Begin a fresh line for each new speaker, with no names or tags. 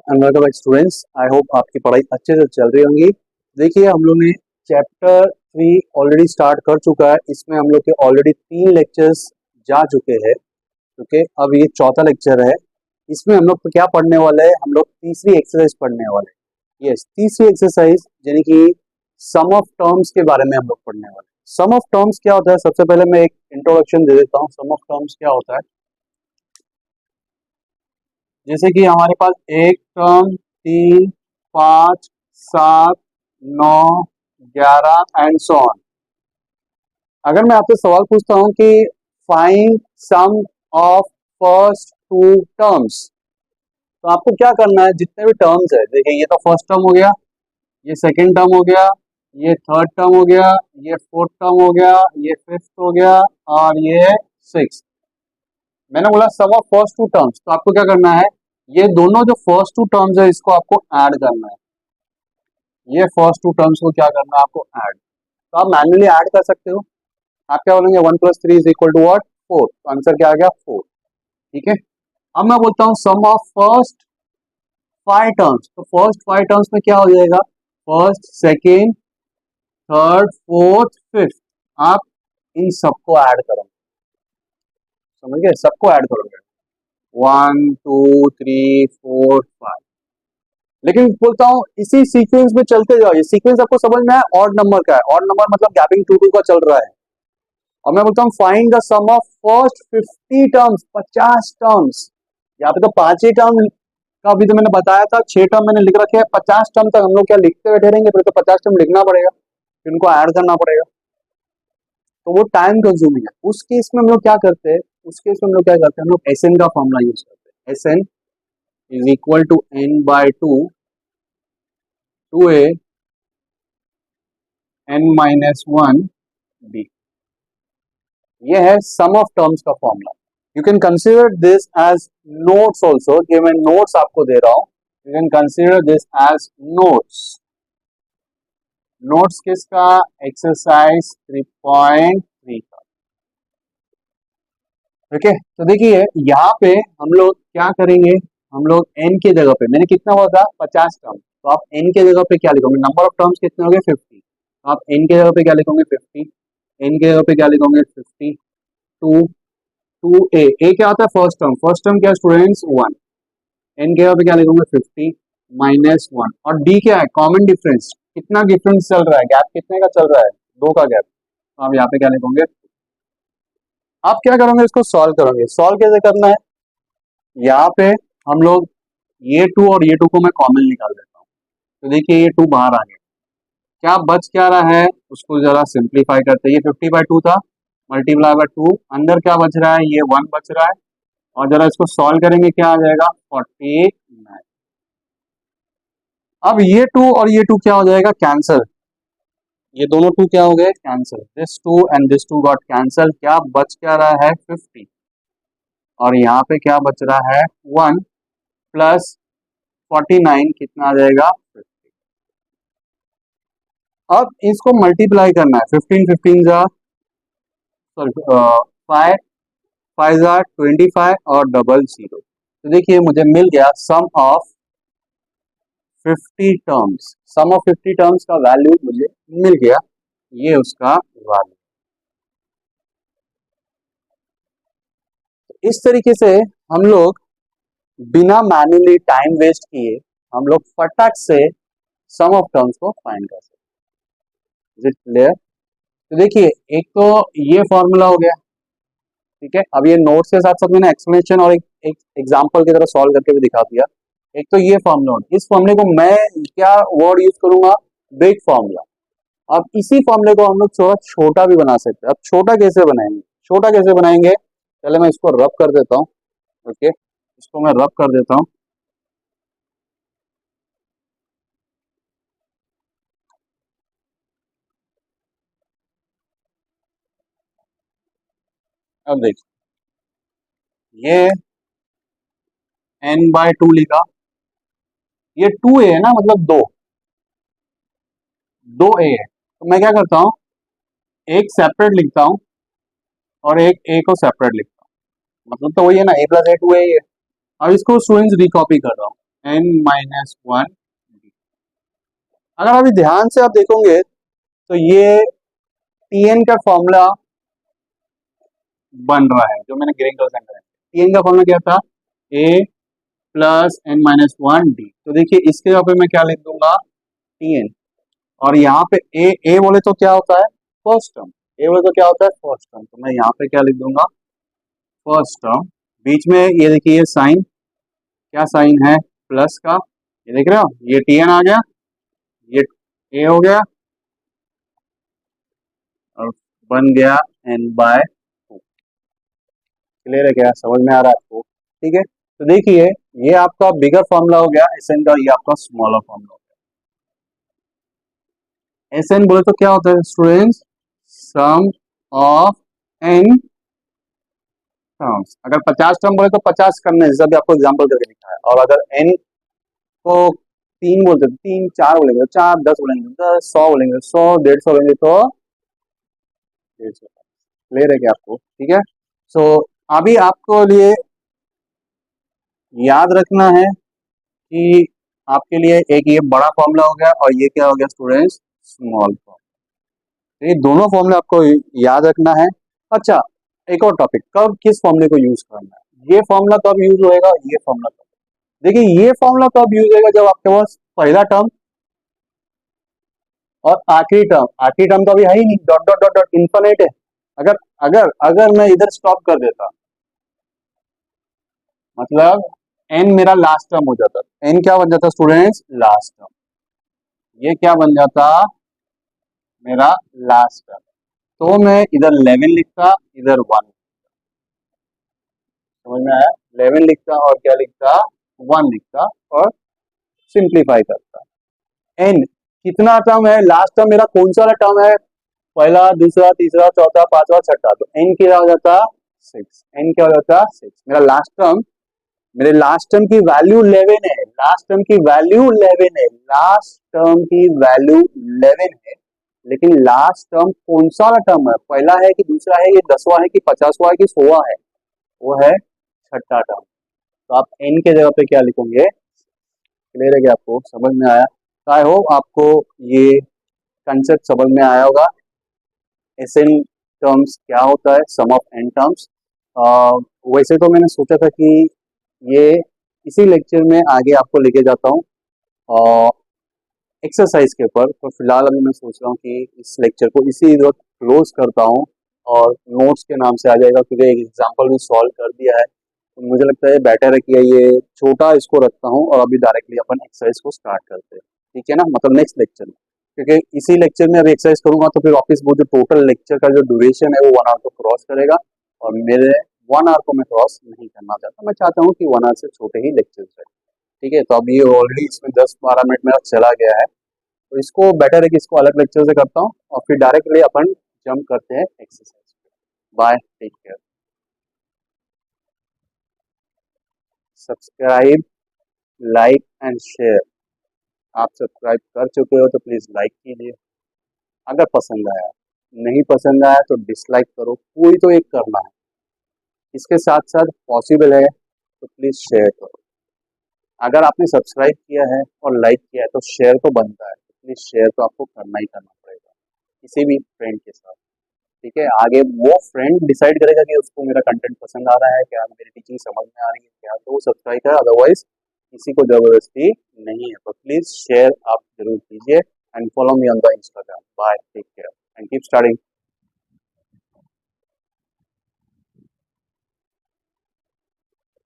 And welcome back students. I hope आपकी पढ़ाई अच्छे से चल रही होंगी। देखिए, हम लोग ने चैप्टर 3 ऑलरेडी स्टार्ट कर चुका है। इसमें हम लोग के ऑलरेडी 3 लेक्चर्स जा चुके हैं। ओके, अब ये चौथा लेक्चर है। इसमें हम लोग क्या पढ़ने वाले हैं? हम लोग तीसरी एक्सरसाइज पढ़ने वाले हैं। यस, तीसरी एक्सरसाइज यानी कि सम ऑफ टर्म्स के बारे में हम लोग पढ़ने वाले हैं। सम ऑफ टर्म्स क्या होता है? सबसे पहले मैं एक इंट्रोडक्शन दे देता हूँ। सम ऑफ टर्म्स क्या होता है? जैसे कि हमारे पास एक टर्म, 3, 5, 7, 9, 11 एंड सो ऑन। अगर मैं आपसे सवाल पूछता हूं कि find sum of first 2 terms, तो आपको क्या करना है? जितने भी टर्म्स है, देखिए ये तो फर्स्ट टर्म हो गया, ये सेकंड टर्म हो गया, ये थर्ड टर्म हो गया, ये फोर्थ टर्म हो गया, ये फिफ्थ हो गया और ये सिक्स। मैंने बोला सम ऑफ फर्स्ट 2 टर्म्स, तो आपको क्या करना है? ये दोनों जो फर्स्ट 2 टर्म्स है इसको आपको ऐड करना है। ये फर्स्ट 2 टर्म्स को क्या करना है? आपको ऐड। तो आप मैन्युअली ऐड कर सकते हो। आप क्या बोलेंगे? 1 + 3 = व्हाट? 4। तो आंसर क्या आ गया? 4। ठीक है। अब मैं बोलता हूँ सम ऑफ फर्स्ट 5 टर्म्स। तो फर्स्ट 5 टर्म्स में क्या हो जाएगा? First, second, third, fourth, fifth. आप इन सबको ऐड करोगे, समझ गए? सबको ऐड करोगे, 1 2 3 4 5। लेकिन बोलता हूँ इसी सीक्वेंस में चलते जाओ। ये सीक्वेंस आपको समझ में आया? ऑड नंबर का है। ऑड नंबर मतलब गैपिंग 2 2 का चल रहा है। और मैं बोलता हूँ find the sum of first 50 terms, 50 terms. यहाँ पे तो 5 ही टर्म का अभी तो मैंने बताया था, 6 टर्म मैंने लिख रखे हैं। 50 टर्म तक हम लोग क्या लिखते बैठे रहेंगे? फिर तो 50 टर्म लिखना पड़ेगा, फिर उनको ऐड करना पड़ेगा, तो वो टाइम कंज्यूमिंग है। उस केस में हम लोग क्या करते हैं? उस केस में हम लोग क्या करते हैं? हम लोग एस एन का फॉर्मूला यूज करते हैं। S n is equal to n/2 2a n-1 b। ये है सम ऑफ टर्म्स का फॉर्मूला। You can consider this as notes also, कि मैं नोट्स आपको दे रहा हूं। You can consider this as notes. Notes किसका? एक्सरसाइज 3.3 का। ओके, तो देखिए यहाँ पे हम लोग क्या करेंगे? हम लोग n के जगह पे, मैंने कितना बोला था? 50 टर्म। तो आप n के जगह पे क्या लिखोगे? नंबर ऑफ टर्म्स कितने हो गए? 50। तो आप n के जगह पे क्या लिखोगे? 50। n के जगह पे क्या लिखोगे? 50। 2 2a। a क्या होता है? First term. फर्स्ट टर्म क्या स्टूडेंट्स? 1। n के जगह पे क्या लिखोगे? 50 -1। और d क्या है? Common difference. कितना डिफरेंस चल रहा है? गैप कितने का चल रहा है? 2 का गैप। तो आप यहाँ पे क्या लिखोगे? आप क्या करोगे? इसको सॉल्व करोगे। सॉल्व कैसे करना है? यहाँ पे हम लोग ये 2 और ये 2 को मैं कॉमन निकाल देता हूँ। तो देखिए ये 2 बाहर आ गया। क्या बच क्या रहा है? उसको जरा सिंप्लीफाई करते हैं। ये 50/2 था, मल्टीप्लाई बाय 2। अंदर क्या बच रहा है? ये 1 बच रहा है। और जरा इसको सॉल्व करेंगे, क्या आ जाएगा? 49। अब ये 2 और ये 2 क्या हो जाएगा? कैंसल। ये दोनों 2 क्या हो गए? Cancel. This 2 and this 2 got cancel. क्या बच क्या रहा है? 50। और यहाँ पे क्या बच रहा है? 1 प्लस 49 कितना आ जाएगा? 50। अब इसको मल्टीप्लाई करना है। 15 15 जा, सॉरी 5 5 जा 25 और डबल 0। तो देखिए मुझे मिल गया sum of 50 terms. Sum of 50 terms का वैल्यू मुझे मिल गया। ये उसका वैल्यू। इस तरीके से हम लोग बिना मैन्युअली टाइम वेस्ट किए हम लोग फटाक से सम ऑफ टर्म्स को फाइंड कर सकते हैं। Is it clear? तो देखिए एक तो ये फॉर्मूला हो गया, ठीक है। अब ये नोट्स के साथ साथ मैंने एक्सप्लेनेशन और एक एग्जांपल की तरह सॉल्व करके भी दिखा दिया। एक तो ये फॉर्मूला, इस फॉर्मूले को मैं क्या वर्ड यूज करूंगा? Big formula. अब इसी फॉर्मूले को हम लोग थोड़ा छोटा भी बना सकते हैं। अब छोटा कैसे बनाएंगे? छोटा कैसे बनाएंगे? पहले मैं इसको रब कर देता हूँ। ओके, इसको मैं रब कर देता हूँ। अब देखिए ये n/2 लिखा, ये 2a है ना, मतलब 2a है। तो मैं क्या करता हूँ? एक सेपरेट लिखता हूँ और एक a को सेपरेट लिखता हूँ। मतलब तो वही है ना, a + a 2a ही है। अब इसको स्टूडेंट्स रिकॉपी कर रहा हूँ। n minus one D. अगर अभी ध्यान से आप देखोगे तो ये Tn का फॉर्मूला बन रहा है, जो मैंने ग्रीन कलर से कराया। Tn का फॉर्मूला क्या था, a plus n minus one D. तो देखिए इसके यहाँ पे मैं क्या लिख दूंगा, Tn, और यहाँ पे a बोले तो क्या होता है, फर्स्ट टर्म। a बोले तो क्या होता है, फर्स्ट टर्म। तो मैं यहाँ पे क्या लिख दूंगा, फर्स्ट टर्म। बीच में ये देखिए ये साइन, क्या साइन है, प्लस का, ये देख रहे हो, ये Tn आ गया, ये a हो गया, और बन गया n बाय। क्लियर है क्या, समझ में आ रहा है आपको, ठीक है। तो देखिए ये आपका बिगर फॉर्मूला हो गया Sn का, ये आपका स्मॉलर फॉर्मूला हो गया। Sn बोले तो क्या होता है students, sum of n terms. अगर 50 टर्म बोले तो 50 करने, जैसा भी आपको एग्जांपल करके दिखा है। और अगर n को 3 बोलते तो 3, 4 बोलेंगे तो 4, 10 बोलेंगे तो 10, 100 बोलेंगे तो 100, 150 बोलेंगे तो 150। क्लियर है क्या आपको, ठीक है। सो अभी आपको लिए याद रखना है कि आपके लिए एक ये बड़ा फॉर्मूला हो गया और ये क्या हो गया स्टूडेंट्स, स्मॉल फॉर्मूला। तो ये दोनों फॉर्मूले आपको याद रखना है। अच्छा, एक और टॉपिक, कब किस फॉर्मूले को यूज करना है, ये फॉर्मूला कब यूज होएगा, ये फॉर्मूला कब। देखिए ये फॉर्मूला कब यूज होएगा, जब आपके पास पहला टर्म और आखिरी टर्म तो अभी है ही नहीं, dot dot dot dot infinite है। अगर अगर अगर मैं इधर स्टॉप कर देता, मतलब एन मेरा लास्ट टर्म हो जाता, एन क्या बन जाता स्टूडेंट्स, लास्ट टर्म। ये क्या बन जाता, मेरा लास्ट टर्म। तो मैं इधर 11 लिखता, इधर 1, समझ में आया, 11 लिखता और क्या लिखता, 1 लिखता, और सिंप्लीफाई करता। एन कितना टर्म है, लास्ट टर्म मेरा कौन सा वाला टर्म है, पहला, दूसरा, तीसरा, चौथा, पांचवा, छठा, तो एन क्या हो जाता, 6। एन क्या हो जाता, 6। मेरा लास्ट टर्म, मेरे लास्ट टर्म की वैल्यू 11 है, लास्ट टर्म की वैल्यू 11 है, लास्ट टर्म की वैल्यू 11 है। लेकिन लास्ट टर्म कौन सा वाला टर्म है, पहला है कि दूसरा है, ये 10वां है कि 50वां है कि 100वां है, वो है छठा टर्म। तो आप एन के जगह पे क्या लिखोगे। क्लियर है कि आपको समझ में आया। तो आई होप आपको ये कंसेप्ट समझ में आया होगा। एसएन टर्म्स क्या होता है, सम ऑफ एन टर्म्स। वैसे तो मैंने सोचा था कि ये इसी लेक्चर में आगे आपको लेके जाता हूँ एक्सरसाइज के ऊपर, तो फिलहाल अभी मैं सोच रहा हूँ कि इस लेक्चर को इसी वक्त क्लोज करता हूँ और नोट्स के नाम से आ जाएगा, क्योंकि एक एग्जाम्पल भी सॉल्व कर दिया है। तो मुझे लगता है बेटर है कि ये छोटा इसको रखता हूँ और अभी डायरेक्टली अपन एक्सरसाइज को स्टार्ट करते हैं, ठीक है ना, मतलब नेक्स्ट लेक्चर में। क्योंकि इसी लेक्चर में अभी एक्सरसाइज करूंगा तो फिर वापस वो जो टोटल लेक्चर का जो ड्यूरेशन है वो 1 आवर को क्रॉस करेगा, और मेरे 1 आवर को मैं क्रॉस नहीं करना चाहता। मैं चाहता हूँ कि 1 आवर से छोटे ही लेक्चर रहे, ठीक है। तो अभी ऑलरेडी इसमें 10-12 मिनट मेरा चला गया है, तो इसको बेटर है कि इसको अलग लेक्चर से करता हूँ और फिर डायरेक्टली अपन जंप करते हैं एक्सरसाइज पे। Bye, take care. Subscribe, like and share. आप सब्सक्राइब कर चुके हो तो प्लीज लाइक कीजिए अगर पसंद आया, नहीं पसंद आया तो डिसलाइक करो, कोई तो एक करना है। इसके साथ साथ पॉसिबल है तो प्लीज शेयर करो। अगर आपने सब्सक्राइब किया है और लाइक किया है तो शेयर तो बनता है, तो प्लीज शेयर तो आपको करना ही करना पड़ेगा किसी भी फ्रेंड के साथ, ठीक है। आगे वो फ्रेंड डिसाइड करेगा कि उसको मेरा कंटेंट पसंद आ रहा है क्या, मेरी टीचिंग समझ में आ रही है क्या, तो वो सब्सक्राइब करे, अदरवाइज किसी को जबरदस्ती नहीं है। तो प्लीज शेयर आप जरूर कीजिए and follow me on the Instagram. Bye, take care and keep studying.